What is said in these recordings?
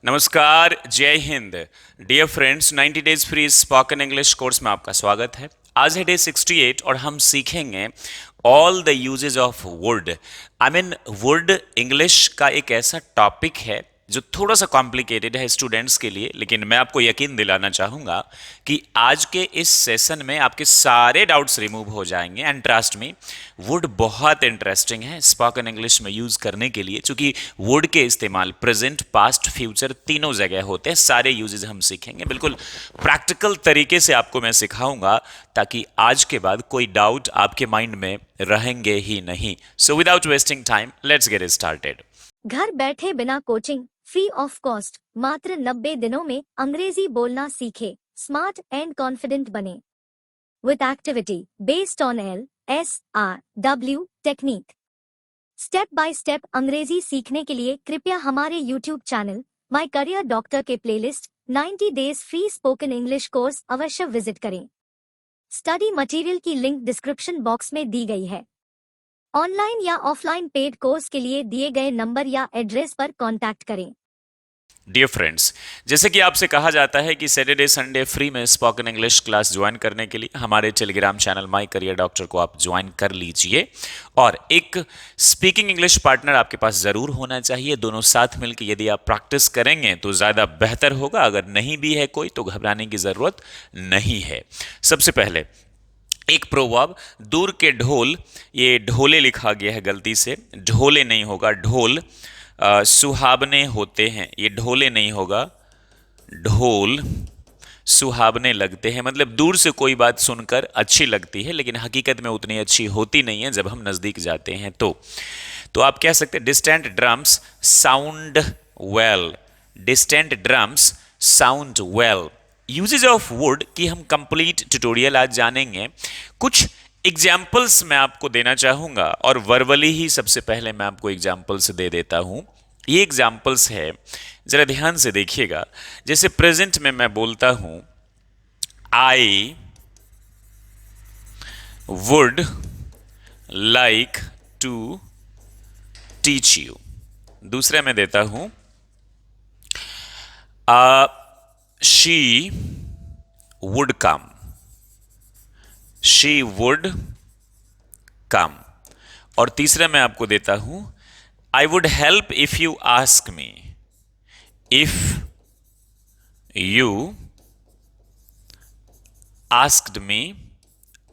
नमस्कार, जय Hind. Dear friends, 90 days free spoken English course में आपका स्वागत है। आज है डे 68 और हम सीखेंगे all the usages of would. I mean would English का एक ऐसा टॉपिक है जो थोड़ा सा कॉम्प्लिकेटेड है स्टूडेंट्स के लिए, लेकिन मैं आपको यकीन दिलाना चाहूंगा कि आज के इस सेशन में आपके सारे डाउट्स रिमूव हो जाएंगे। एंड ट्रस्ट मी, वुड बहुत इंटरेस्टिंग है स्पोकन इंग्लिश में यूज करने के लिए, क्योंकि वुड के इस्तेमाल प्रेजेंट, पास्ट, फ्यूचर तीनों जगह होते हैं। सारे यूजेज हम सीखेंगे, बिल्कुल प्रैक्टिकल तरीके से आपको मैं सिखाऊंगा, ताकि आज के बाद कोई डाउट आपके माइंड में रहेंगे ही नहीं। So without wasting time, let's get started. घर बैठे बिना कोचिंग, फ्री ऑफ कॉस्ट, मात्र 90 दिनों में अंग्रेजी बोलना सीखे, स्मार्ट एंड कॉन्फिडेंट बने। With activity based on LSRW technique. Step by step अंग्रेजी सीखने के लिए कृपया हमारे YouTube channel my career doctor के playlist 90 days free spoken English course अवश्य विजिट करें। स्टडी मटेरियल की लिंक डिस्क्रिप्शन बॉक्स में दी गई है। ऑनलाइन या ऑफलाइन पेड कोर्स के लिए दिए गए नंबर या एड्रेस पर कांटेक्ट करें। डियर फ्रेंड्स, जैसे कि आपसे कहा जाता है कि सैटरडे संडे फ्री में स्पोकन इंग्लिश क्लास ज्वाइन करने के लिए हमारे Telegram channel my career doctor को आप ज्वाइन कर लीजिए। और एक स्पीकिंग इंग्लिश पार्टनर आपके पास ज़रूर होना चाहिए। दोनों साथ मिलकर यदि आप प्रैक्टिस करेंगे तो ज़्यादा बेहतर होगा। अगर नहीं भी है कोई तो घबराने की ज़रूरत नहीं है। सबसे पहले एक प्रोवर्ब, दूर के ढोल, ये ढोले लिखा गया है गलती से, ढोले नहीं होगा, ढोल सुहावने होते हैं। ये ढोले नहीं होगा, ढोल सुहावने लगते हैं। मतलब दूर से कोई बात सुनकर अच्छी लगती है, लेकिन हकीकत में उतनी अच्छी होती नहीं है जब हम नज़दीक जाते हैं तो आप कह सकते हैं distant drums sound well. Distant drums sound well. Usages of would की हम कंप्लीट ट्यूटोरियल आज जानेंगे। कुछ एग्जाम्पल्स मैं आपको देना चाहूंगा और वर्बली ही सबसे पहले मैं आपको एग्जाम्पल्स दे देता हूं। ये एग्जाम्पल्स है, जरा ध्यान से देखिएगा। जैसे प्रेजेंट में मैं बोलता हूं I would like to teach you. दूसरा मैं देता हूं she would come. She would come. और तीसरा मैं आपको देता हूं I would help if you ask me. If you asked me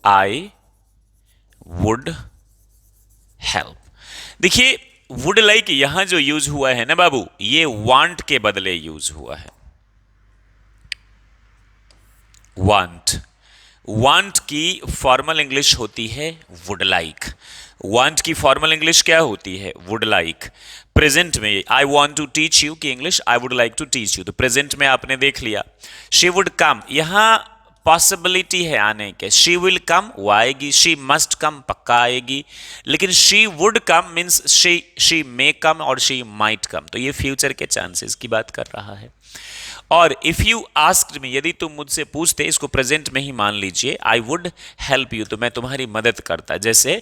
I would help. देखिए, वुड लाइक यहां जो यूज हुआ है ना बाबू, ये वांट के बदले यूज हुआ है। वांट, वांट की फॉर्मल इंग्लिश होती है वुड लाइक। वांट की फॉर्मल इंग्लिश क्या होती है? Would like. प्रेजेंट में I want to teach you की English I would like to teach you. तो प्रेजेंट में आपने देख लिया। शी वुड कम, यहां पॉसिबिलिटी है आने के। शी विल कम, वो आएगी। शी मस्ट कम, पक्का आएगी। लेकिन she would come means she may come और शी माइट कम। तो ये फ्यूचर के चांसेस की बात कर रहा है। और इफ यू आस्क्ड मी, यदि तुम मुझसे पूछते, इसको प्रेजेंट में ही मान लीजिए, आई वुड हेल्प यू, तो मैं तुम्हारी मदद करता। जैसे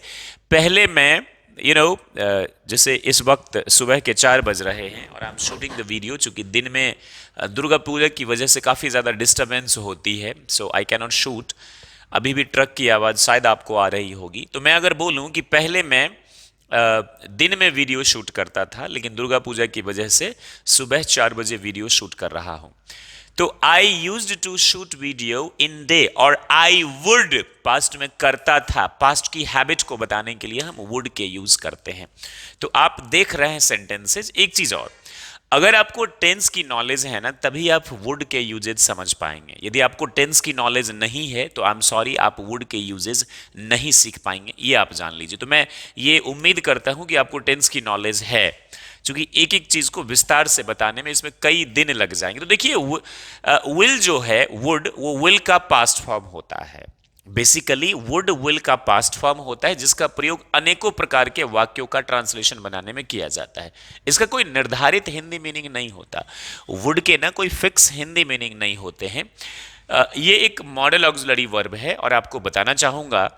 पहले मैं जैसे इस वक्त सुबह के 4 बज रहे हैं और I am shooting the video, चूंकि दिन में दुर्गा पूजा की वजह से काफ़ी ज़्यादा डिस्टर्बेंस होती है, सो आई कैन नॉट शूट। अभी भी ट्रक की आवाज़ शायद आपको आ रही होगी। तो मैं अगर बोलूँ कि पहले मैं दिन में वीडियो शूट करता था, लेकिन दुर्गा पूजा की वजह से सुबह 4 बजे वीडियो शूट कर रहा हूं, तो I used to shoot video in day. और आई वुड पास्ट में करता था। पास्ट की हैबिट को बताने के लिए हम वुड के यूज करते हैं। तो आप देख रहे हैं सेंटेंसेज। एक चीज और, अगर आपको टेंस की नॉलेज है ना, तभी आप वुड के यूजेज समझ पाएंगे। यदि आपको टेंस की नॉलेज नहीं है तो आई एम सॉरी, आप वुड के यूजेज नहीं सीख पाएंगे, ये आप जान लीजिए। तो मैं ये उम्मीद करता हूं कि आपको टेंस की नॉलेज है, क्योंकि एक एक चीज को विस्तार से बताने में इसमें कई दिन लग जाएंगे। तो देखिए, विल जो है, वुड, वो विल का पास्ट फॉर्म होता है। बेसिकली वुड विल का पास्ट फॉर्म होता है, जिसका प्रयोग अनेकों प्रकार के वाक्यों का ट्रांसलेशन बनाने में किया जाता है। इसका कोई निर्धारित हिंदी मीनिंग नहीं होता। वुड के ना कोई फिक्स हिंदी मीनिंग नहीं होते हैं। ये एक मॉडल ऑक्सिलरी वर्ब है और आपको बताना चाहूंगा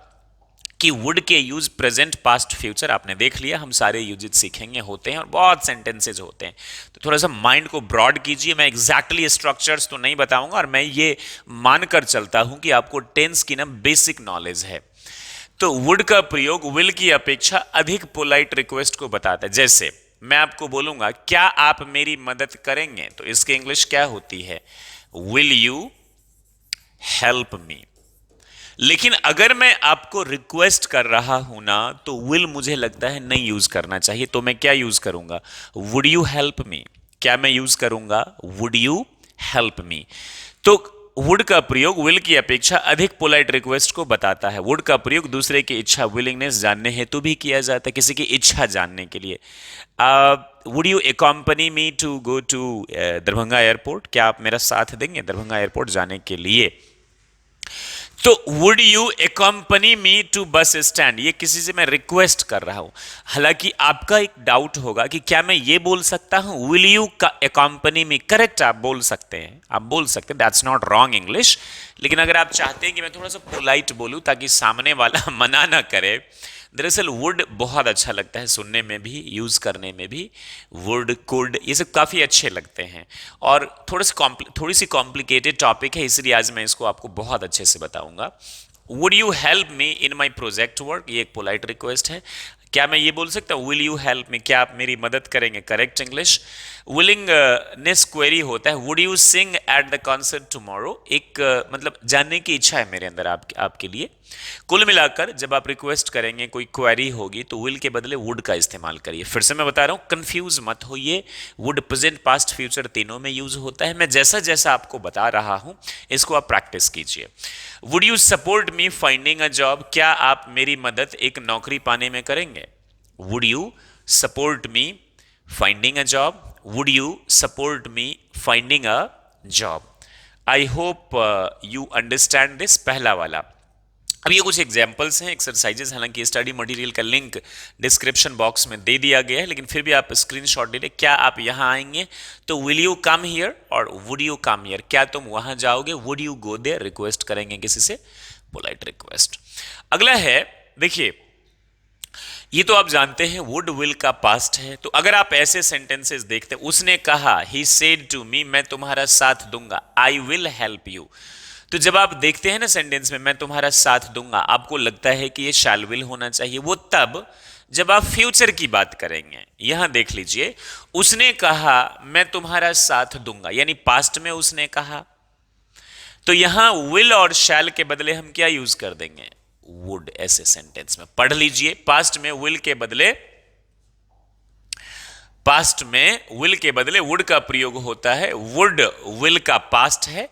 कि वुड के यूज प्रेजेंट पास्ट फ्यूचर आपने देख लिया, हम सारे यूजेस सीखेंगे, होते हैं और बहुत सेंटेंसेज होते हैं। तो थोड़ा सा माइंड को ब्रॉड कीजिए। मैं एग्जैक्टली स्ट्रक्चर्स तो नहीं बताऊंगा और मैं ये मानकर चलता हूं कि आपको टेंस की ना बेसिक नॉलेज है। तो वुड का प्रयोग विल की अपेक्षा अधिक पोलाइट रिक्वेस्ट को बताता है। जैसे मैं आपको बोलूंगा क्या आप मेरी मदद करेंगे, तो इसकी इंग्लिश क्या होती है? Will you help me. लेकिन अगर मैं आपको रिक्वेस्ट कर रहा हूं ना, तो विल मुझे लगता है नहीं यूज करना चाहिए, तो मैं क्या यूज करूंगा? Would you help me. क्या मैं यूज करूंगा? Would you help me. तो वुड का प्रयोग विल की अपेक्षा अधिक पोलाइट रिक्वेस्ट को बताता है। वुड का प्रयोग दूसरे की इच्छा, विलिंगनेस जानने हेतु भी किया जाता है, किसी की इच्छा जानने के लिए। Would you accompany me to go to Darbhanga airport. क्या आप मेरा साथ देंगे दरभंगा एयरपोर्ट जाने के लिए? तो would you accompany me to bus stand, ये किसी से मैं रिक्वेस्ट कर रहा हूं। हालांकि आपका एक डाउट होगा कि क्या मैं ये बोल सकता हूं विल यू का एकम्पनी मी। करेक्ट, आप बोल सकते हैं, आप बोल सकते हैं, दैट्स नॉट रॉन्ग इंग्लिश। लेकिन अगर आप चाहते हैं कि मैं थोड़ा सा पोलाइट बोलूं ताकि सामने वाला मना ना करे, दरअसल वुड बहुत अच्छा लगता है सुनने में भी, यूज करने में भी। वुड, कुड, ये सब काफी अच्छे लगते हैं और थोड़ी सी कॉम्प्लिकेटेड टॉपिक है, इसलिए आज मैं इसको आपको बहुत अच्छे से बताऊंगा। Would you help me in my project work, ये एक पोलाइट रिक्वेस्ट है। क्या मैं ये बोल सकता हूँ विल यू हेल्प मी, क्या आप मेरी मदद करेंगे? Correct English. विलिंगनेस क्वेरी होता है would you sing at the concert tomorrow. एक मतलब जानने की इच्छा है मेरे अंदर आपके लिए। कुल मिलाकर जब आप रिक्वेस्ट करेंगे, कोई क्वेरी होगी, तो विल के बदले वुड का इस्तेमाल करिए। फिर से मैं बता रहा हूं, कंफ्यूज मत होइए। वुड प्रेजेंट पास्ट फ्यूचर तीनों में यूज होता है। मैं जैसा जैसा आपको बता रहा हूं इसको आप प्रैक्टिस कीजिए। Would you support me finding a job, क्या आप मेरी मदद एक नौकरी पाने में करेंगे? Would you support me finding a job. Would you support me finding a job. I hope you understand this, पहला वाला। अब ये कुछ एग्जाम्पल्स हैं, एक्सरसाइजेस, हालांकि स्टडी मटेरियल का लिंक डिस्क्रिप्शन बॉक्स में दे दिया गया है, लेकिन फिर भी आप स्क्रीनशॉट ले लें। क्या आप यहाँ आएंगे? तो विल यू कम हियर और वुड यू कम हियर, क्या तुम वहां जाओगे? Would you go there, request करेंगे किसी से, पोलाइट रिक्वेस्ट। अगला है, देखिए ये तो आप जानते हैं वुड विल का पास्ट है। तो अगर आप ऐसे सेंटेंसेस देखते, उसने कहा, ही सेड टू मी, मैं तुम्हारा साथ दूंगा, आई विल हेल्प यू। तो जब आप देखते हैं ना सेंटेंस में मैं तुम्हारा साथ दूंगा, आपको लगता है कि ये शैल विल होना चाहिए। वो तब जब आप फ्यूचर की बात करेंगे। यहां देख लीजिए, उसने कहा मैं तुम्हारा साथ दूंगा, यानी पास्ट में उसने कहा। तो यहां विल और शैल के बदले हम क्या यूज कर देंगे? वुड। ऐसे सेंटेंस में पढ़ लीजिए, पास्ट में विल के बदले वुड का प्रयोग होता है। वुड विल का पास्ट है।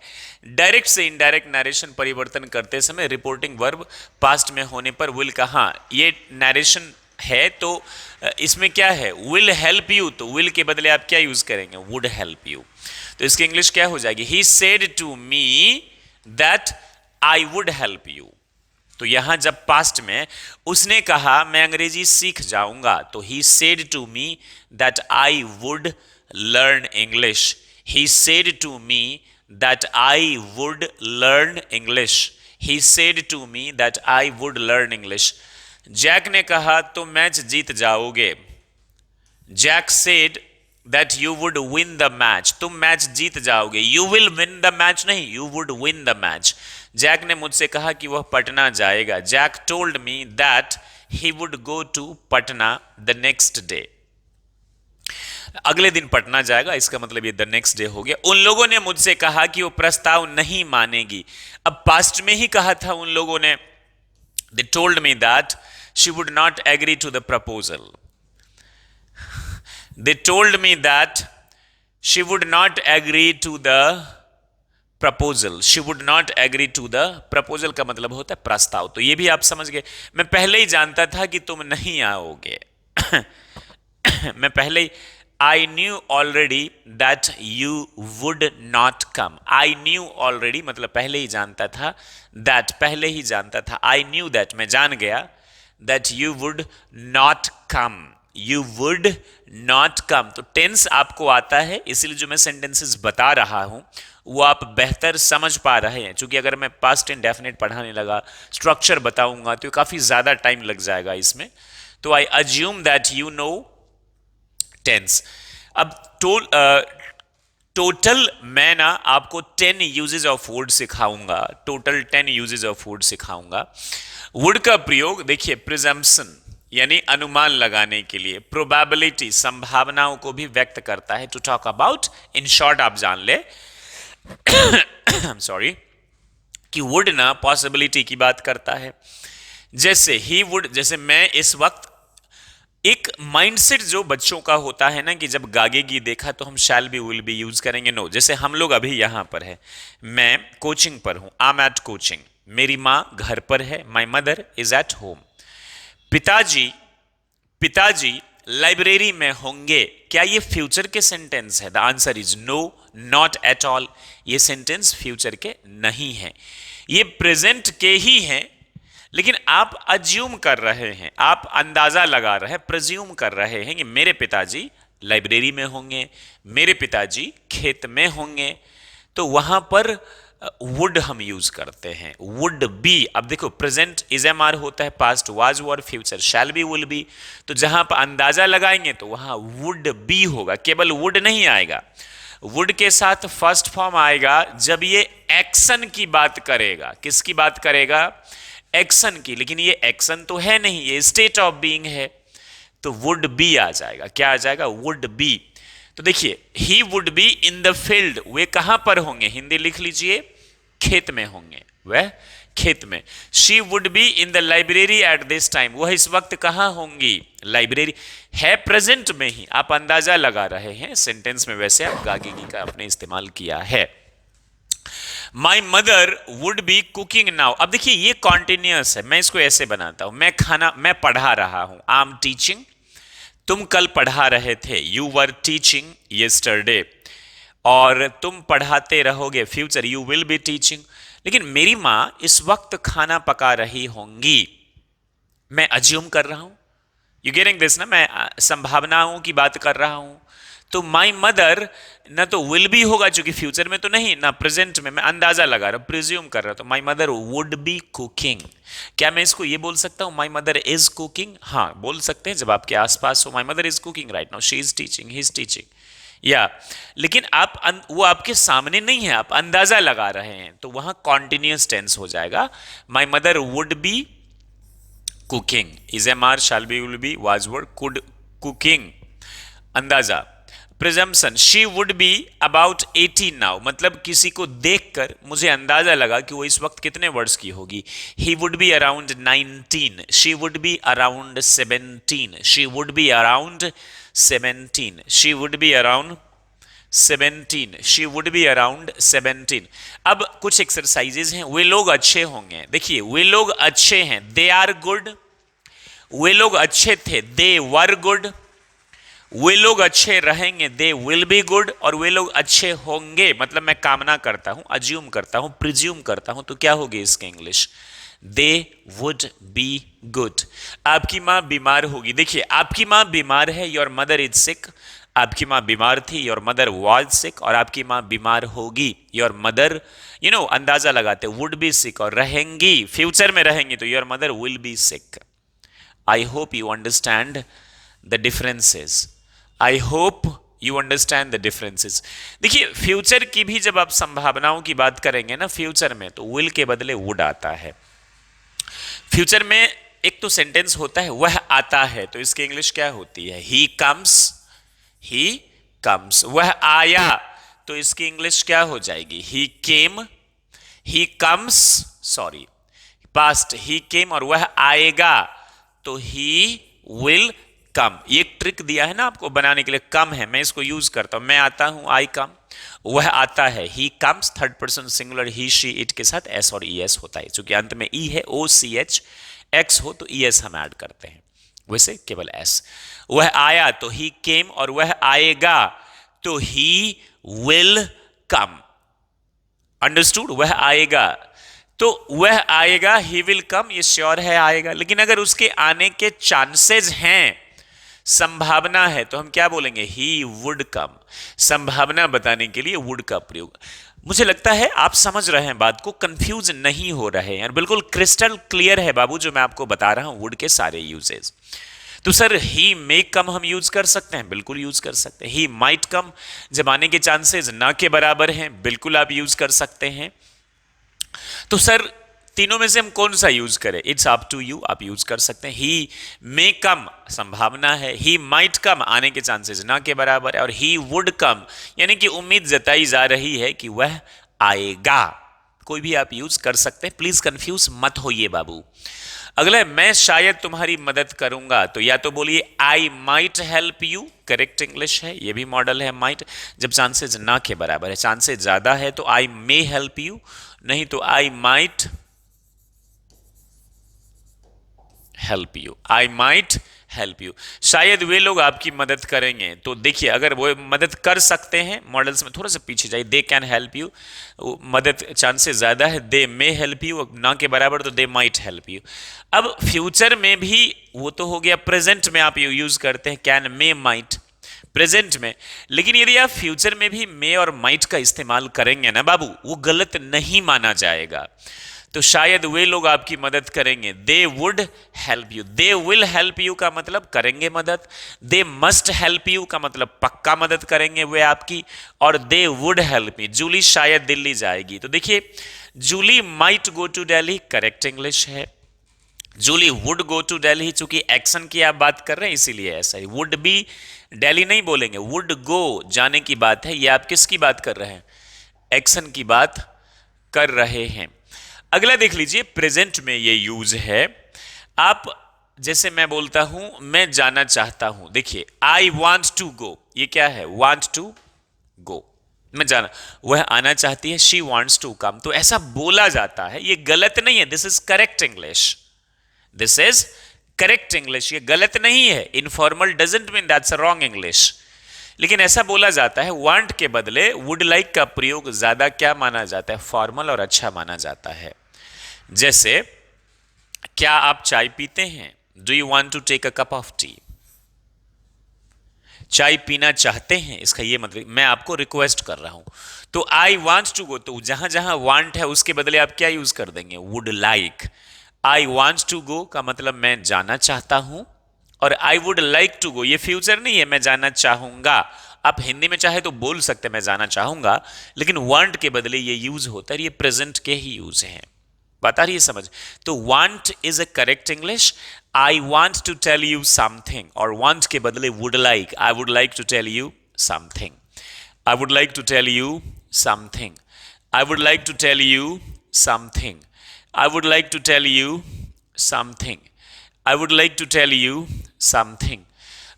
डायरेक्ट से इनडायरेक्ट नरेशन परिवर्तन करते समय रिपोर्टिंग वर्ब पास्ट में होने पर विल का, हाँ ये नरेशन है, तो इसमें क्या है? विल हेल्प यू, तो विल के बदले आप क्या यूज करेंगे? Would help you. तो इसकी इंग्लिश क्या हो जाएगी? He said to me that I would help you. तो यहां जब पास्ट में उसने कहा मैं अंग्रेजी सीख जाऊंगा, तो he said to me that I would learn English. He said to me that I would learn English. He said to me that I would learn English. Jack ने कहा तुम मैच जीत जाओगे। Jack said that you would win the match, तुम match जीत जाओगे। You will win the match नहीं, you would win the match. Jack ने मुझसे कहा कि वह पटना जाएगा। Jack told me that he would go to Patna the next day. अगले दिन पटना जाएगा, इसका मतलब ये द नेक्स्ट डे हो गया। उन लोगों ने मुझसे कहा कि वो प्रस्ताव नहीं मानेगी। अब पास्ट में ही कहा था उन लोगों ने, they told me that she would not agree to the proposal. They told me that she would not agree to the proposal. She would not agree to the proposal का मतलब होता है प्रस्ताव। तो ये भी आप समझ गए। मैं पहले ही जानता था कि तुम नहीं आओगे। मैं पहले ही I knew already that you would not come. I knew already मतलब पहले ही जानता था, that पहले ही जानता था। I knew that मैं जान गया, that you would not come, you would not come. तो टेंस आपको आता है, इसीलिए जो मैं सेंटेंसेस बता रहा हूं वो आप बेहतर समझ पा रहे हैं। क्योंकि अगर मैं पास्ट इंडेफिनिट पढ़ाने लगा, स्ट्रक्चर बताऊंगा, तो काफी ज्यादा टाइम लग जाएगा इसमें। तो I assume that you know tense. अब टोटल मैं ना आपको 10 यूजेज ऑफ वुड सिखाऊंगा, टोटल 10 यूजेज ऑफ वुड सिखाऊंगा। वुड का प्रयोग देखिए, प्रिजम्पशन यानी अनुमान लगाने के लिए, प्रोबेबिलिटी संभावनाओं को भी व्यक्त करता है, to talk about. In short आप जान ले सॉरी कि वुड ना पॉसिबिलिटी की बात करता है। जैसे ही वुड, जैसे मैं इस वक्त, एक माइंडसेट जो बच्चों का होता है ना कि जब गागेगी देखा तो हम शैल बी विल बी यूज करेंगे। नो, जैसे हम लोग अभी यहां पर है, मैं कोचिंग पर हूं, आई एम एट कोचिंग, मेरी मां घर पर है, my mother is at home. पिताजी लाइब्रेरी में होंगे, क्या ये फ्यूचर के सेंटेंस है? The answer is no, not at all. ये सेंटेंस फ्यूचर के नहीं है, ये प्रेजेंट के ही हैं। लेकिन आप अज्यूम कर रहे हैं, आप अंदाजा लगा रहे हैं, प्रेज्यूम कर रहे हैं कि मेरे पिताजी लाइब्रेरी में होंगे, मेरे पिताजी खेत में होंगे। तो वहां पर वुड हम यूज करते हैं, वुड बी। अब देखो, प्रेजेंट इज एम आर होता है, past was were, future shell be will B. तो जहां पर अंदाजा लगाएंगे तो वहां वुड बी होगा, केवल वुड नहीं आएगा। वुड के साथ फर्स्ट फॉर्म आएगा जब ये एक्शन की बात करेगा। किसकी बात करेगा? एक्शन की। लेकिन ये एक्शन तो है नहीं, ये स्टेट ऑफ बीइंग है, तो वुड बी आ जाएगा। क्या आ जाएगा? Would be. तो देखिए, he would be in the field, वे कहां पर होंगे? हिंदी लिख लीजिए, खेत में होंगे, वह खेत में। She would be in the library at this time, वह इस वक्त कहां होंगी? लाइब्रेरी। है प्रेजेंट में ही, आप अंदाजा लगा रहे हैं सेंटेंस में, वैसे आप गागेगी का आपने इस्तेमाल किया है। My mother would be cooking now. अब देखिए, ये कॉन्टिन्यूअस है, मैं इसको ऐसे बनाता हूं, मैं पढ़ा रहा हूं, आई एम टीचिंग। तुम कल पढ़ा रहे थे, यू वर टीचिंग यस्टरडे। और तुम पढ़ाते रहोगे, future, you will be teaching. लेकिन मेरी मां इस वक्त खाना पका रही होंगी, मैं अज्यूम कर रहा हूं। यू गेटिंग दिस ना? मैं संभावनाओं की बात कर रहा हूं। तो माई मदर ना तो विल बी होगा, चूंकि फ्यूचर में तो नहीं ना, प्रेजेंट में मैं अंदाजा लगा रहा हूं, प्रिज्यूम कर रहा हूं। तो my mother would be cooking. क्या मैं इसको ये बोल सकता हूं, माई मदर इज कुकिंग? हाँ, बोल सकते हैं जब आपके आसपास हो। माई mother is cooking right now, she is teaching, he is teaching. या लेकिन आप वो आपके सामने नहीं है, आप अंदाजा लगा रहे हैं, तो वहां कॉन्टिन्यूअस टेंस हो जाएगा। My mother would be cooking, is am are, shall be, will be, was were, could, cooking, अंदाजा। Presumption, she would be about 18 now, मतलब किसी को देखकर मुझे अंदाजा लगा कि वो इस वक्त कितने वर्ष की होगी। ही would be around 19, she would be around 17, she would be around 17, she would be around 17, she would be around 17। अब कुछ एक्सरसाइजेज हैं, वे लोग अच्छे होंगे। देखिए, वे लोग अच्छे हैं, दे आर गुड। वे लोग अच्छे थे, दे वर गुड। वे लोग अच्छे रहेंगे, दे विल बी गुड। और वे लोग अच्छे होंगे, मतलब मैं कामना करता हूं, अज्यूम करता हूं, प्रिज्यूम करता हूं, तो क्या होगी इसके English? They would be good. आपकी मां बीमार होगी। देखिए, आपकी मां बीमार है, योर मदर इज सिक। आपकी मां बीमार थी, योर मदर वाज सिक। और आपकी मां बीमार होगी, योर मदर, अंदाजा लगाते, वुड बी सिक। और रहेंगी, फ्यूचर में रहेंगी, तो your mother will be sick. I hope you understand the differences. I hope you understand the differences. देखिए, फ्यूचर की भी जब आप संभावनाओं की बात करेंगे ना, फ्यूचर में तो विल के बदले वुड आता है। फ्यूचर में एक तो सेंटेंस होता है, वह आता है, तो इसकी इंग्लिश क्या होती है? He comes, he comes. वह आया, तो इसकी इंग्लिश क्या हो जाएगी? ही केम, ही कम्स, सॉरी, पास्ट, ही केम। और वह आएगा, तो ही विल कम। ये ट्रिक दिया है ना आपको बनाने के लिए, कम है, मैं इसको यूज करता हूं, मैं आता हूं, आई कम। वह आता है, he comes, third person singular, he she it के साथ एस और ई एस होता है। क्योंकि अंत में ई है, ओ सी एच, एक्स हो तो ई एस हम ऐड करते हैं, वैसे केवल एस। वह आया, तो ही केम। और वह आएगा, तो ही विल कम। अंडरस्टूड? वह आएगा, तो वह आएगा, ही विल कम, ये श्योर है आएगा। लेकिन अगर उसके आने के चांसेस हैं, संभावना है तो हम क्या बोलेंगे, ही वुड कम। संभावना बताने के लिए वुड का प्रयोग। मुझे लगता है आप समझ रहे हैं बात को, कंफ्यूज नहीं हो रहे हैं, बिल्कुल क्रिस्टल क्लियर है बाबू जो मैं आपको बता रहा हूं वुड के सारे यूजेस। तो सर ही मे कम हम यूज कर सकते हैं, बिल्कुल यूज कर सकते हैं। ही माइट कम जब आने के चांसेस ना के बराबर हैं, बिल्कुल आप यूज कर सकते हैं। तो सर तीनों में से हम कौन सा यूज करें, इट्स अप टू यू, आप यूज कर सकते हैं। ही मे कम संभावना है, ही माइट कम आने के चांसेस ना के बराबर है, और ही वुड कम यानी कि उम्मीद जताई जा रही है कि वह आएगा। कोई भी आप यूज कर सकते हैं, प्लीज कंफ्यूज मत होइए बाबू। अगला है, मैं शायद तुम्हारी मदद करूंगा, तो या तो बोलिए I might help you, correct English है, ये भी मॉडल है माइट, जब चांसेस ना के बराबर है। चांसेस ज्यादा है तो आई मे हेल्प यू, नहीं तो I might help you, I might help you. शायद वे लोग आपकी मदद करेंगे, तो देखिए अगर वो मदद कर सकते हैं, मॉडल्स में थोड़ा सा पीछे जाइए, दे कैन हेल्प यू, मदद चांसेस ज्यादा है, दे मे हेल्प यू, ना के बराबर तो दे माइट हेल्प यू। अब फ्यूचर में भी वो तो हो गया, प्रेजेंट में आप यूज करते हैं कैन, मे, माइट, प्रेजेंट में। लेकिन यदि आप फ्यूचर में भी मे और माइट का इस्तेमाल करेंगे ना बाबू, वो गलत नहीं माना जाएगा। तो शायद वे लोग आपकी मदद करेंगे, दे would help you. They will help you का मतलब करेंगे मदद, दे मस्ट हेल्प यू का मतलब पक्का मदद करेंगे वे आपकी, और they would help me, Julie शायद दिल्ली जाएगी। तो देखिए Julie might go to Delhi, correct English है। Julie would go to Delhi, चूंकि एक्शन की आप बात कर रहे हैं इसीलिए ऐसा ही, वुड भी दिल्ली नहीं बोलेंगे, वुड गो जाने की बात है। ये आप किसकी बात कर रहे हैं, एक्शन की बात कर रहे हैं। अगला देख लीजिए, प्रेजेंट में ये यूज है। आप जैसे मैं बोलता हूं मैं जाना चाहता हूं, देखिए आई वॉन्ट टू गो, ये क्या है, वॉन्ट टू गो, मैं जाना, वह आना चाहती है, शी वॉन्ट्स टू कम, तो ऐसा बोला जाता है, ये गलत नहीं है, this is correct English, this is correct English, ये गलत नहीं है। Informal doesn't mean that's wrong English, लेकिन ऐसा बोला जाता है। वांट के बदले वुड लाइक का प्रयोग ज्यादा क्या माना जाता है, फॉर्मल और अच्छा माना जाता है। जैसे क्या आप चाय पीते हैं, do you want to take a cup of tea, चाय पीना चाहते हैं, इसका ये मतलब मैं आपको रिक्वेस्ट कर रहा हूं। तो आई वांट टू गो, तो जहां जहां वांट है उसके बदले आप क्या यूज कर देंगे, would like. I want to go का मतलब मैं जाना चाहता हूं, और I would like to go ये फ्यूचर नहीं है, मैं जाना चाहूंगा। आप हिंदी में चाहे तो बोल सकते हैं मैं जाना चाहूंगा, लेकिन वांट के बदले ये यूज होता है, ये प्रेजेंट के ही यूज हैं। बता रही है समझ। तो want is a correct English. I want to tell you something, और वांट के बदले would like, I would like to tell you something, I would like to tell you something, I would like to tell you something, I would like to tell you something, I would like to tell you something.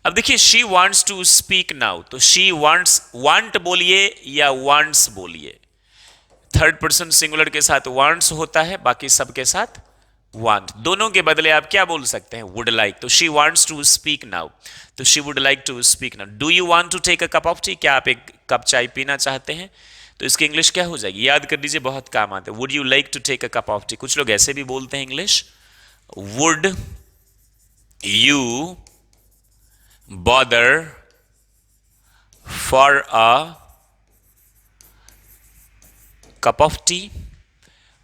अब देखिए she wants to speak now, तो she wants, want बोलिए या wants बोलिए, third person singular के साथ wants होता है, बाकी सब के साथ वांट, दोनों के बदले आप क्या बोल सकते हैं, वुड लाइक। तो she wants to speak now, तो she would like to speak now. Do you want to take a cup of tea, क्या आप एक कप चाय पीना चाहते हैं, तो इसकी इंग्लिश क्या हो जाएगी, याद कर लीजिए, बहुत काम आते हैं। Would you like to take a cup of tea, कुछ लोग ऐसे भी बोलते हैं English, would you bother for a cup of tea,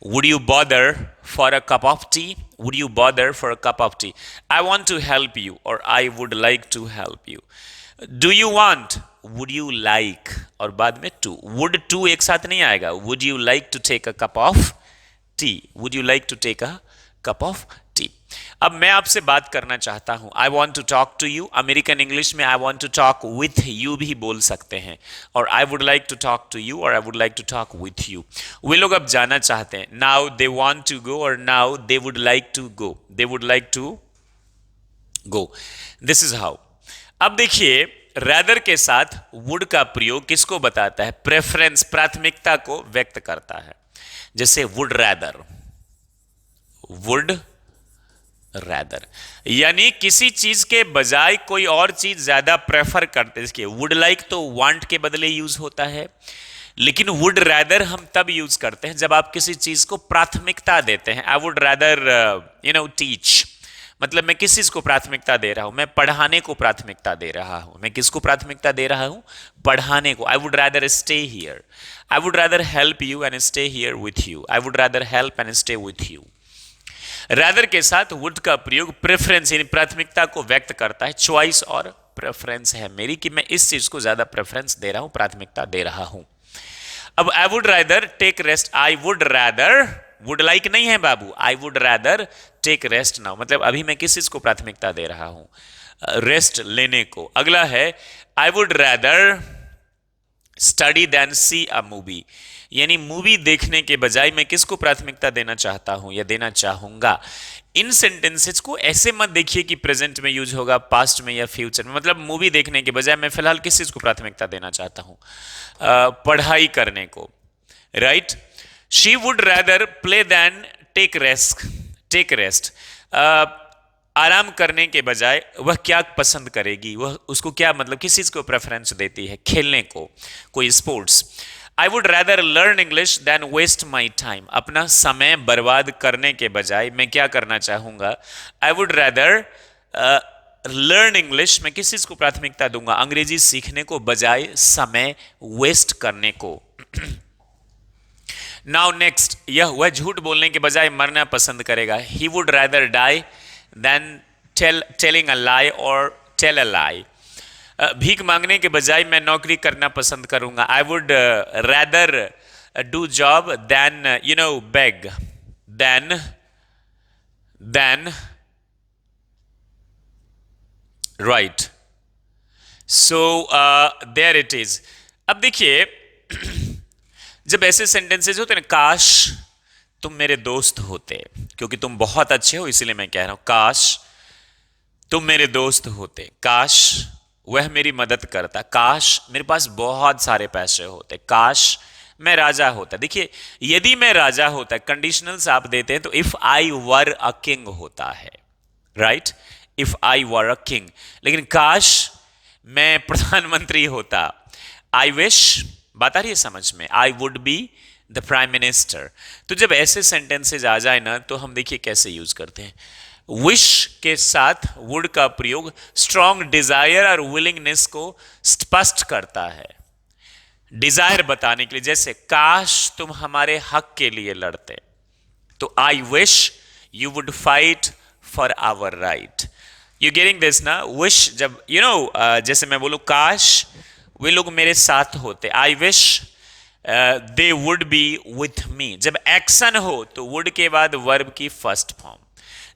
would you bother for a cup of tea, would you bother for a cup of tea, I want to help you, or I would like to help you, do you want, would you like, और बाद में to, would to एक साथ नहीं आएगा, would you like to take a cup of tea, would you like to take a cup of tea। अब मैं आपसे बात करना चाहता हूं, I want to talk to you, American English में I want to talk with you भी बोल सकते हैं, और I would like to talk to you, और I would like to talk with you. वे लोग अब जाना चाहते हैं, now they want to go, और now they would like to go, they would like to go, this is how. अब देखिए रैदर के साथ वुड का प्रयोग किसको बताता है, प्रेफरेंस, प्राथमिकता को व्यक्त करता है। जैसे वुड रैदर, वुड रैदर, यानी किसी चीज के बजाय कोई और चीज ज्यादा प्रेफर करते हैं। वुड लाइक तो वांट के बदले यूज होता है, लेकिन वुड रैदर हम तब यूज करते हैं जब आप किसी चीज को प्राथमिकता देते हैं। आई वुड रैदर टीच, मतलब मैं किस चीज को प्राथमिकता दे रहा हूं? मैं पढ़ाने को प्राथमिकता दे रहा हूं। मैं किसको प्राथमिकता दे रहा हूं? पढ़ाने को। आई would rather stay here, I would rather help you and stay here with you, I would rather help and stay with you. Rather के साथ वुड का प्रयोग प्रेफरेंस यानी प्राथमिकता को व्यक्त करता है। चॉइस और प्रेफरेंस है मेरी कि मैं इस चीज को ज्यादा प्रेफरेंस दे रहा हूं, प्राथमिकता दे रहा हूं। अब I would rather take rest, I would rather, would like नहीं है बाबू, I would rather take rest now, मतलब अभी मैं किस चीज को प्राथमिकता दे रहा हूं? रेस्ट लेने को। अगला है I would rather study than see a movie, यानी मूवी देखने के बजाय मैं किसको प्राथमिकता देना चाहता हूं या देना चाहूंगा। इन सेंटेंसेस को ऐसे मत देखिए कि प्रेजेंट में यूज होगा, पास्ट में या फ्यूचर में। मतलब मूवी देखने के बजाय मैं फिलहाल किस चीज को प्राथमिकता देना चाहता हूं? पढ़ाई करने को, right. She would rather play than take rest, take rest. आराम करने के बजाय वह क्या पसंद करेगी? वह उसको क्या मतलब किस चीज को प्रेफरेंस देती है? खेलने को, कोई sports. I would rather learn English than waste my time, अपना समय बर्बाद करने के बजाय मैं क्या करना चाहूंगा? आई वुड रादर लर्न इंग्लिश, मैं किस चीज को प्राथमिकता दूंगा? अंग्रेजी सीखने को बजाय समय वेस्ट करने को। नाउ नेक्स्ट, यह वह झूठ बोलने के बजाय मरना पसंद करेगा। He would rather die than telling a lie और टेल अ लाई। भीख मांगने के बजाय मैं नौकरी करना पसंद करूंगा। I would rather do job than beg, then right. So there it is. अब देखिए जब ऐसे सेंटेंसेस होते हैं ना, काश तुम मेरे दोस्त होते, क्योंकि तुम बहुत अच्छे हो इसलिए मैं कह रहा हूं काश तुम मेरे दोस्त होते, काश वह मेरी मदद करता, काश मेरे पास बहुत सारे पैसे होते, काश मैं राजा होता। देखिए यदि मैं राजा होता, कंडीशनल्स आप देते हैं तो if I were a king होता है, right, if I were a king. लेकिन काश मैं प्रधानमंत्री होता, आई विश, बात आ रही है समझ में, I would be the prime minister. तो जब ऐसे सेंटेंसेज आ जाए ना तो हम देखिए कैसे यूज करते हैं। विश के साथ वुड का प्रयोग स्ट्रॉन्ग डिजायर और विलिंगनेस को स्पष्ट करता है, डिजायर बताने के लिए। जैसे काश तुम हमारे हक के लिए लड़ते, तो I wish you would fight for our right. You getting this ना? विश जब जैसे मैं बोलूं काश वे लोग मेरे साथ होते, I wish they would B with me. जब एक्शन हो तो वुड के बाद वर्ब की फर्स्ट फॉर्म।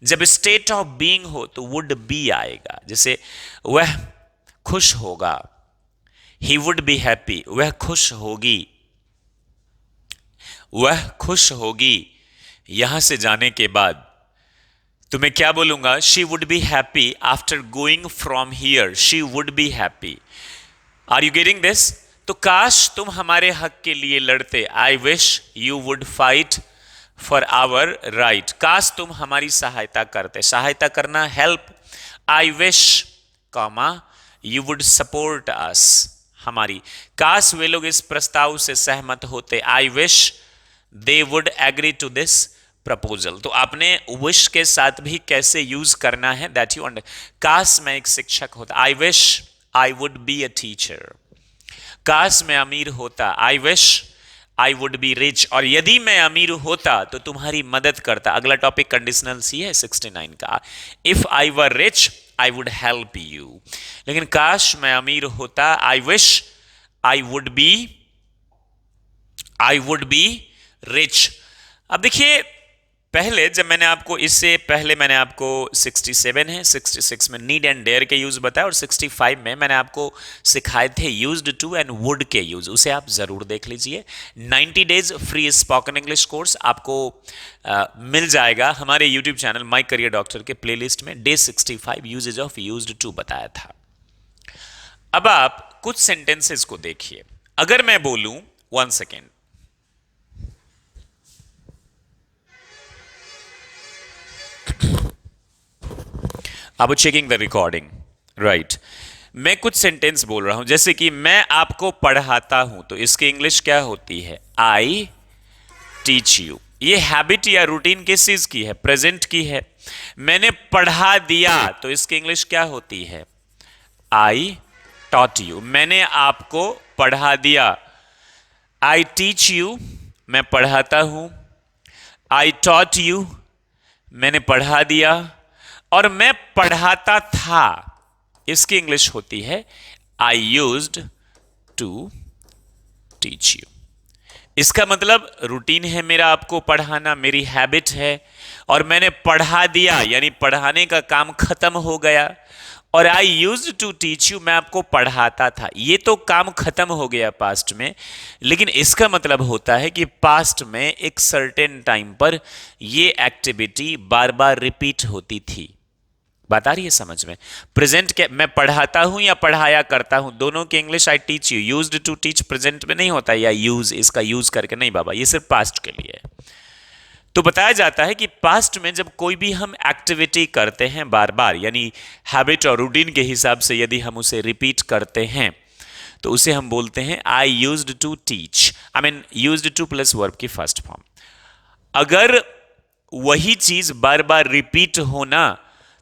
जब स्टेट ऑफ बीइंग हो तो वुड बी आएगा। जैसे वह खुश होगा, ही वुड बी हैप्पी, वह खुश होगी, वह खुश होगी। यहां से जाने के बाद तो मैं क्या बोलूंगा? She would be happy after going from here, she would be happy. Are you getting this? तो काश तुम हमारे हक के लिए लड़ते, I wish you would fight for our right. काश तुम हमारी सहायता करते, सहायता करना help, I wish comma you would support us, हमारी। काश वे लोग इस प्रस्ताव से सहमत होते, I wish they would agree to this proposal. तो आपने विश के साथ भी कैसे यूज करना है दैट यू अंडर। काश मैं एक शिक्षक होता, I wish I would be a teacher. काश मैं अमीर होता, I wish I would be rich. और यदि मैं अमीर होता तो तुम्हारी मदद करता। अगला टॉपिक कंडीशनल सी है 69 का। If I were rich I would help you. लेकिन काश मैं अमीर होता, I wish I would be rich. अब देखिए पहले जब मैंने आपको इससे पहले मैंने आपको 67 है, 66 में नीड एंड डेयर के यूज बताया और 65 में मैंने आपको सिखाए थे यूज्ड टू एंड वुड के यूज, उसे आप जरूर देख लीजिए। 90 days free spoken English course आपको मिल जाएगा हमारे YouTube channel my career doctor के प्लेलिस्ट में। Day 65 usages of used to बताया था। अब आप कुछ सेंटेंसेस को देखिए। अगर मैं बोलूं 1 सेकेंड, अब चेकिंग द रिकॉर्डिंग, राइट। मैं कुछ सेंटेंस बोल रहा हूं जैसे कि मैं आपको पढ़ाता हूं, तो इसकी इंग्लिश क्या होती है? आई टीच यू। ये हैबिट या रूटीन किस चीज की है? प्रेजेंट की है। मैंने पढ़ा दिया तो इसकी इंग्लिश क्या होती है? I taught you. मैंने आपको पढ़ा दिया। आई टीच यू, मैं पढ़ाता हूं। आई टॉट यू, मैंने पढ़ा दिया। और मैं पढ़ाता था, इसकी इंग्लिश होती है I used to teach you. इसका मतलब रूटीन है मेरा आपको पढ़ाना, मेरी हैबिट है, और मैंने पढ़ा दिया यानी पढ़ाने का काम खत्म हो गया। और I used to teach you, मैं आपको पढ़ाता था, ये तो काम खत्म हो गया पास्ट में। लेकिन इसका मतलब होता है कि पास्ट में एक सर्टेन टाइम पर ये एक्टिविटी बार बार रिपीट होती थी। बात आ रही है समझ में? प्रेजेंट के मैं पढ़ाता हूं या पढ़ाया करता हूं, दोनों की English I teach you. Used to teach present में नहीं होता, या यूज इसका यूज करके नहीं बाबा, ये सिर्फ पास्ट के लिए है। तो बताया जाता है कि पास्ट में जब कोई भी हम एक्टिविटी करते हैं बार बार, यानी हैबिट और रूटीन के हिसाब से यदि हम उसे रिपीट करते हैं तो उसे हम बोलते हैं I used to teach. I mean used to plus verb की फर्स्ट फॉर्म। अगर वही चीज बार बार रिपीट होना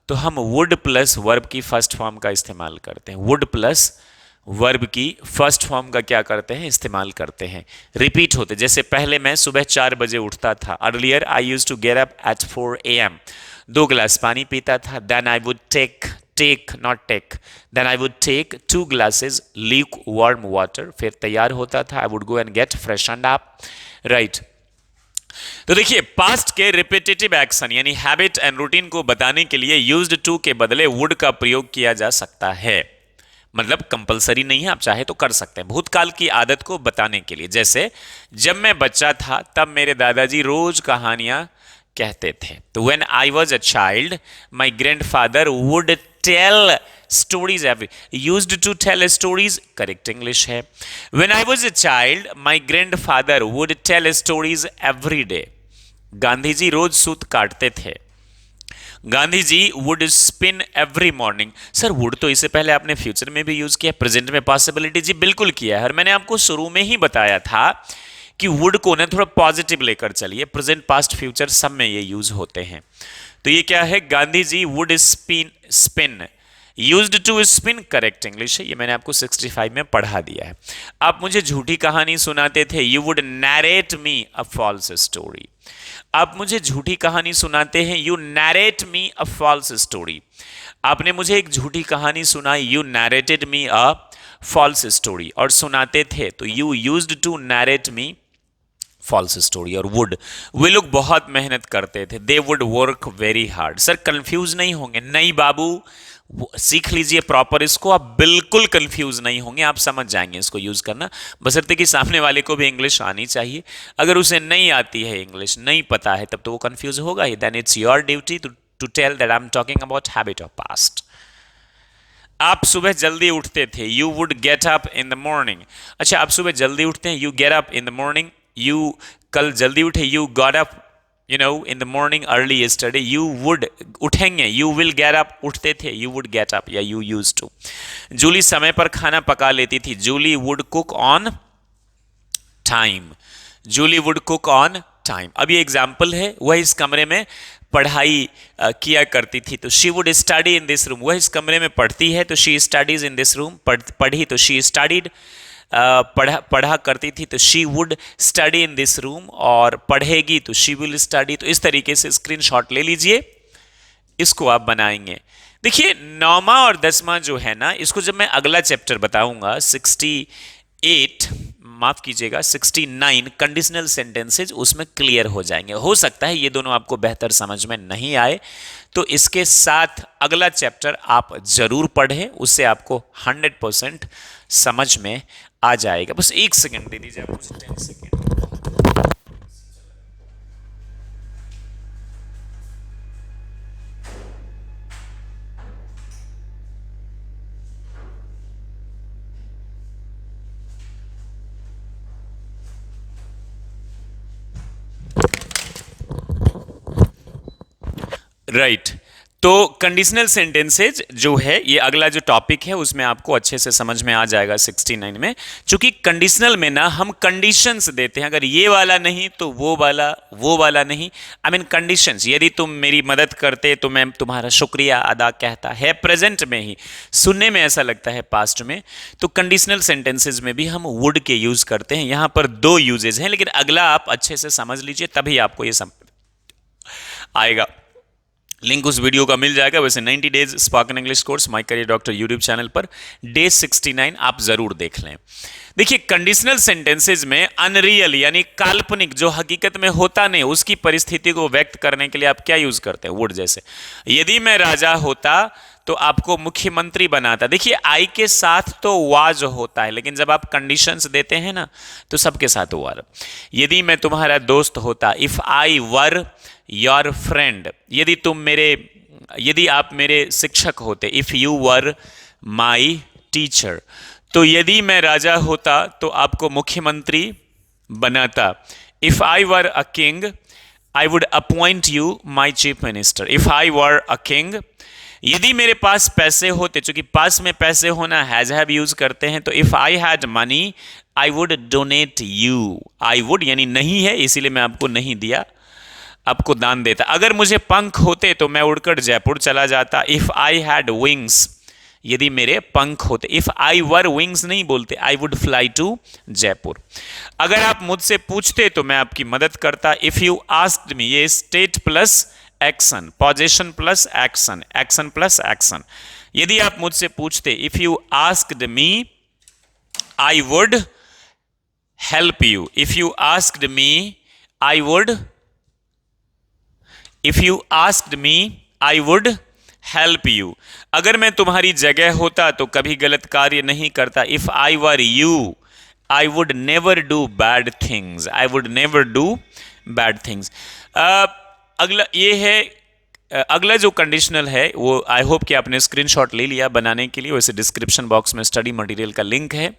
तो हम वुड प्लस वर्ब की फर्स्ट फॉर्म का इस्तेमाल करते हैं। वुड प्लस वर्ब की फर्स्ट फॉर्म का क्या करते हैं? इस्तेमाल करते हैं। रिपीट होते, जैसे पहले मैं सुबह 4 बजे उठता था। Earlier I used to get up at 4 AM। 2 गिलास पानी पीता था। Then I would then I would take 2 glasses lukewarm water. फिर तैयार होता था। I would go and get freshened up, right. तो देखिए, पास्ट के रिपीटेटिव एक्शन यानी हैबिट एंड रूटीन को बताने के लिए यूज्ड टू के बदले वुड का प्रयोग किया जा सकता है। मतलब कंपलसरी नहीं है, आप चाहे तो कर सकते हैं। भूतकाल की आदत को बताने के लिए, जैसे जब मैं बच्चा था तब मेरे दादाजी रोज कहानियां कहते थे। तो when I was a child my grandfather would tell stories every. Used to tell stories correct English है। When I was a child my grandfather would tell stories every day. Gandhi ji रोज सूत काटते थे। Gandhi ji would spin every morning. Sir would तो इससे पहले आपने future में भी यूज किया, प्रेजेंट में पॉसिबिलिटी जी बिल्कुल किया है। और मैंने आपको शुरू में ही बताया था कि वुड को ना थोड़ा पॉजिटिव लेकर चलिए, प्रेजेंट पास्ट फ्यूचर सब में ये यूज होते हैं। तो ये क्या है? Gandhi ji would spin. Used to spin correct English है, ये मैंने आपको 65 में पढ़ा दिया है। आप मुझे झूठी कहानी सुनाते थे। You would narrate me a false story. आप मुझे झूठी कहानी सुनाते हैं। You narrate me a false story. आपने मुझे एक झूठी कहानी सुनाई। You narrated me a false story. और सुनाते थे तो you used to narrate me false story. और वुड, वे लोग बहुत मेहनत करते थे। They would work very hard. Sir confuse नहीं होंगे? नहीं बाबू, सीख लीजिए प्रॉपर इसको, आप बिल्कुल कंफ्यूज नहीं होंगे, आप समझ जाएंगे इसको यूज करना। बशर्ते कि सामने वाले को भी इंग्लिश आनी चाहिए। अगर उसे नहीं आती है इंग्लिश, नहीं पता है, तब तो वो कंफ्यूज होगा ही। Then it's your duty to tell that I am talking about habit of past. आप सुबह जल्दी उठते थे। You would get up in the morning. अच्छा, आप सुबह जल्दी उठते हैं। You get up in the morning. You कल जल्दी उठे। You got up in the morning early yesterday. You would उठेंगे। You will get up उठते थे। You would get up या you used to. जूली समय पर खाना पका लेती थी। Julie would cook on time. Julie would cook on time. अब ये एग्जाम्पल है। वह इस कमरे में पढ़ाई किया करती थी, तो she would study in this room. वह इस कमरे में पढ़ती है तो she studies in this room. पढ़ी तो शी स्टडीड। पढ़ा करती थी तो she would study in this room. और पढ़ेगी तो शी विल स्टडी। तो इस तरीके से स्क्रीनशॉट ले लीजिए, इसको आप बनाएंगे। देखिए 9वां और 10वां जो है ना, इसको जब मैं अगला चैप्टर बताऊंगा 68, माफ कीजिएगा 69 कंडीशनल सेंटेंसेज, उसमें क्लियर हो जाएंगे। हो सकता है ये दोनों आपको बेहतर समझ में नहीं आए, तो इसके साथ अगला चैप्टर आप जरूर पढ़ें, उससे आपको 100% समझ में आ जाएगा। बस 1 सेकेंड दे दीजिए आप मुझे, 10 सेकेंड। राइट तो कंडीशनल सेंटेंसेज जो है ये अगला जो टॉपिक है उसमें आपको अच्छे से समझ में आ जाएगा 69 में। चूंकि कंडीशनल में ना हम कंडीशंस देते हैं, अगर ये वाला नहीं तो वो वाला नहीं, आई मीन कंडीशंस। यदि तुम मेरी मदद करते तो मैं तुम्हारा शुक्रिया अदा कहता, है प्रेजेंट में ही, सुनने में ऐसा लगता है पास्ट में। तो कंडीशनल सेंटेंसेज में भी हम वुड के यूज करते हैं। यहां पर दो यूजेज हैं, लेकिन अगला आप अच्छे से समझ लीजिए तभी आपको ये समझ आएगा। लिंक उस वीडियो का मिल जाएगा। वैसे 90 days spoken English course my career doctor YouTube channel per day 69 आप जरूर देख लें। देखिए कंडीशनल सेंटेंसेज में अनरियल यानी काल्पनिक, जो हकीकत में होता नहीं, उसकी परिस्थिति को व्यक्त करने के लिए आप क्या यूज करते हैं? वुड। जैसे यदि मैं राजा होता तो आपको मुख्यमंत्री बनाता। देखिए आई के साथ तो वाज होता है, लेकिन जब आप कंडीशंस देते हैं ना तो सबके साथ वर। यदि मैं तुम्हारा दोस्त होता, if I were your friend. यदि आप मेरे शिक्षक होते, if you were my teacher. तो यदि मैं राजा होता तो आपको मुख्यमंत्री बनाता। If I were a king I would appoint you my chief minister. If I were a king. यदि मेरे पास पैसे होते, चूंकि पास में पैसे होना हैज हैव यूज करते हैं, तो if I had money I would donate you. I would यानी नहीं है, इसीलिए मैं आपको नहीं दिया, आपको दान देता। अगर मुझे पंख होते तो मैं उड़कर जयपुर चला जाता। इफ आई हैड विंग्स, यदि मेरे पंख होते। इफ आई वर विंग्स नहीं बोलते, I would fly to Jaipur. अगर आप मुझसे पूछते तो मैं आपकी मदद करता। इफ यू आस्क्ड मी, ये state plus action, position plus action, action plus action. यदि आप मुझसे पूछते, if you asked me I would help you. If you asked me I would, if you asked me I would help you. अगर मैं तुम्हारी जगह होता तो कभी गलत कार्य नहीं करता। If I were you I would never do bad things. I would never do bad things. अगला ये है, अगला जो कंडीशनल है वो आई होप कि आपने स्क्रीनशॉट ले लिया बनाने के लिए। वैसे डिस्क्रिप्शन बॉक्स में स्टडी मटेरियल का लिंक है।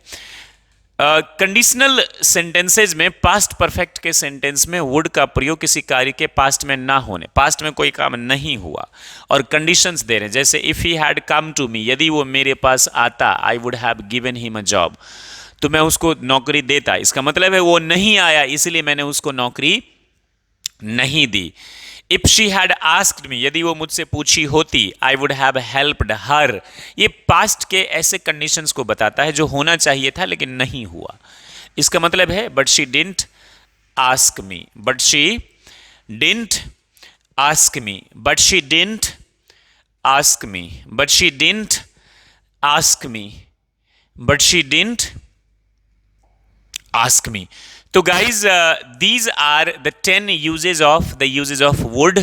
कंडीशनल सेंटेंसेज में पास्ट परफेक्ट के सेंटेंस में वुड का प्रयोग किसी कार्य के पास्ट में ना होने, पास्ट में कोई काम नहीं हुआ और कंडीशंस दे रहे हैं। जैसे if he had come to me, यदि वो मेरे पास आता, I would have given him a job, तो मैं उसको नौकरी देता। इसका मतलब है वो नहीं आया इसलिए मैंने उसको नौकरी नहीं दी। If she had asked me, यदि वो मुझसे पूछी होती, I would have helped her. ये पास्ट के ऐसे कंडीशंस को बताता है जो होना चाहिए था लेकिन नहीं हुआ। इसका मतलब है but she didn't ask me, but she didn't ask me, but she didn't ask me, but she didn't ask me, but she didn't ask me. तो guys these are the 10 usages of would.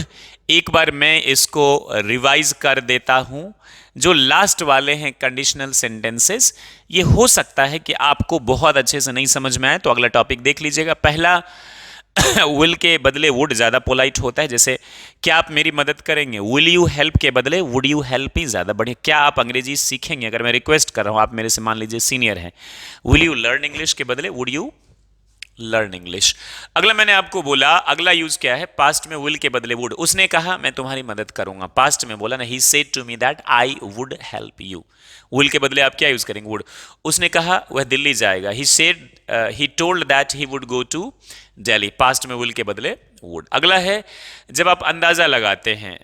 एक बार मैं इसको revise कर देता हूं। जो last वाले हैं कंडीशनल सेंटेंसेस, ये हो सकता है कि आपको बहुत अच्छे से नहीं समझ में आए, तो अगला टॉपिक देख लीजिएगा। पहला विल के बदले वुड ज्यादा पोलाइट होता है। जैसे क्या आप मेरी मदद करेंगे, विल यू हेल्प के बदले वुड यू हेल्प ही ज्यादा बढ़िया। क्या आप अंग्रेजी सीखेंगे, अगर मैं रिक्वेस्ट कर रहा हूं, आप मेरे से मान लीजिए सीनियर हैं, विल यू लर्न इंग्लिश के बदले वुड यू लर्न इंग्लिश। अगला मैंने आपको बोला, अगला यूज क्या है, पास्ट में विल के बदले वुड। उसने कहा मैं तुम्हारी मदद करूंगा, पास्ट में बोला ना, he said to me that I would help you. Will के बदले आप क्या यूज करेंगे, वुड। उसने कहा वह दिल्ली जाएगा, he said, he told that he would go to Delhi, past में विल के बदले वुड। अगला है जब आप अंदाजा लगाते हैं,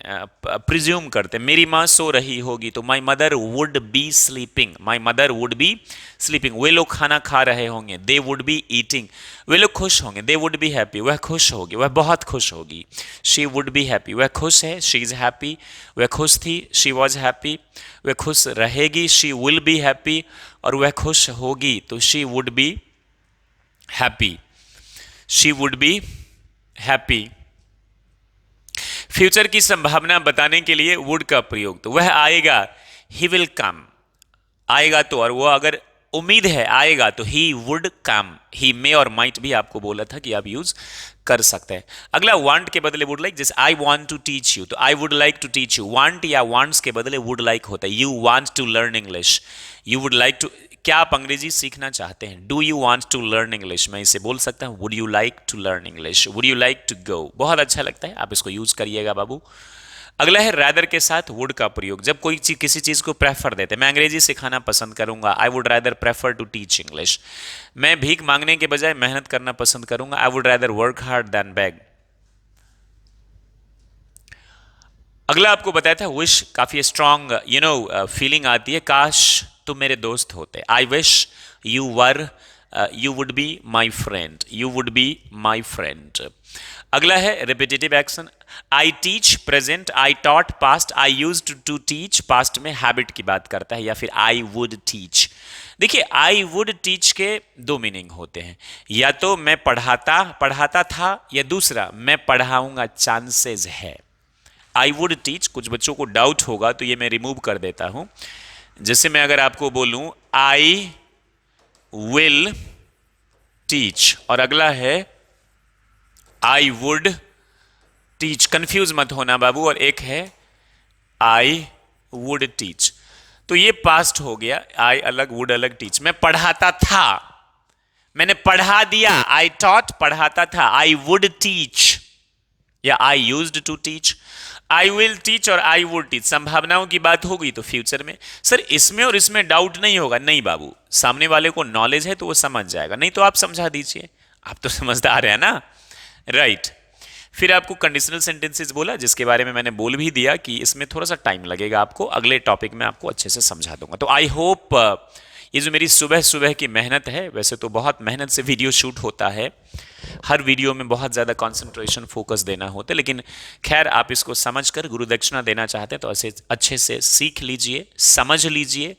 प्रिज्यूम करते हैं, मेरी माँ सो रही होगी, तो my mother would be sleeping, my mother would be sleeping. वे लोग खाना खा रहे होंगे, दे वुड बी ईटिंग। वे लोग खुश होंगे, दे वुड बी हैप्पी, वह खुश होगी, वह बहुत खुश होगी। शी वुड बी हैप्पी, वह खुश है, शी इज हैप्पी, वह खुश थी, शी वॉज हैप्पी, वह खुश रहेगी, शी विल बी हैप्पी, और वह खुश होगी तो she would be happy, she would be happy. Future की संभावना बताने के लिए वुड का प्रयोग, तो वह आएगा, ही विल कम, आएगा तो, और वो अगर उम्मीद है आएगा तो ही वुड कम। ही मे और माइट भी आपको बोला था कि आप यूज कर सकते हैं। अगला वांट के बदले वुड लाइक, जैसे I want to teach you, तो I would like to teach you. Want या वांट्स के बदले वुड लाइक होता है। You want to learn English, you would like to, क्या आप अंग्रेजी सीखना चाहते हैं, do you want to learn English, मैं इसे बोल सकता हूं, would you like to learn English, would you like to go. बहुत अच्छा लगता है, आप इसको यूज करिएगा बाबू। अगला है rather के साथ would का प्रयोग। जब कोई चीज किसी चीज को प्रेफर देते, मैं अंग्रेजी सिखाना पसंद करूंगा, I would rather prefer to teach English। मैं भीख मांगने के बजाय मेहनत करना पसंद करूंगा, I would rather work hard than beg। अगला आपको बताया था विश, काफी स्ट्रांग फीलिंग आती है, काश तुम मेरे दोस्त होते, I wish you were, you would be my friend, you would be my friend. अगला है repetitive action, I teach present, I taught past, I used to teach past में हैबिट की बात करता है, या फिर आई वुड टीच। देखिए आई वुड टीच के दो मीनिंग होते हैं, या तो मैं पढ़ाता था, या दूसरा मैं पढ़ाऊंगा चांसेस है। आई वुड टीच, कुछ बच्चों को डाउट होगा तो ये मैं रिमूव कर देता हूं। जैसे मैं अगर आपको बोलूं आई विल टीच, और अगला है आई वुड टीच, कंफ्यूज मत होना बाबू, और एक है आई वुड टीच, तो ये पास्ट हो गया, आई अलग वुड अलग टीच। मैं पढ़ाता था, मैंने पढ़ा दिया, आई टॉट पढ़ाता था, आई वुड टीच या I used to teach. I will teach और आई वुड टीच, संभावनाओं की बात होगी तो फ्यूचर में। सर इसमें और इसमें डाउट नहीं होगा, नहीं बाबू, सामने वाले को नॉलेज है तो वो समझ जाएगा, नहीं तो आप समझा दीजिए, आप तो समझदार है ना, राइट। फिर आपको कंडीशनल सेंटेंसेस बोला, जिसके बारे में मैंने बोल भी दिया कि इसमें थोड़ा सा टाइम लगेगा आपको, अगले टॉपिक में आपको अच्छे से समझा दूंगा। तो आई होप ये जो मेरी सुबह सुबह की मेहनत है, वैसे तो बहुत मेहनत से वीडियो शूट होता है, हर वीडियो में बहुत ज़्यादा कंसंट्रेशन फोकस देना होता है, लेकिन खैर आप इसको समझकर गुरु दक्षिणा देना चाहते हैं तो ऐसे अच्छे से सीख लीजिए, समझ लीजिए,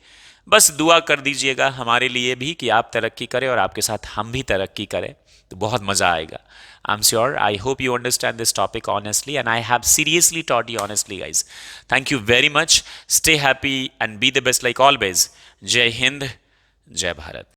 बस दुआ कर दीजिएगा हमारे लिए भी कि आप तरक्की करें और आपके साथ हम भी तरक्की करें, तो बहुत मज़ा आएगा। I am sure, I hope you understand this topic honestly and I have seriously taught you honestly guys. Thank you very much, stay happy and be the best like always. जय हिंद, जय भारत।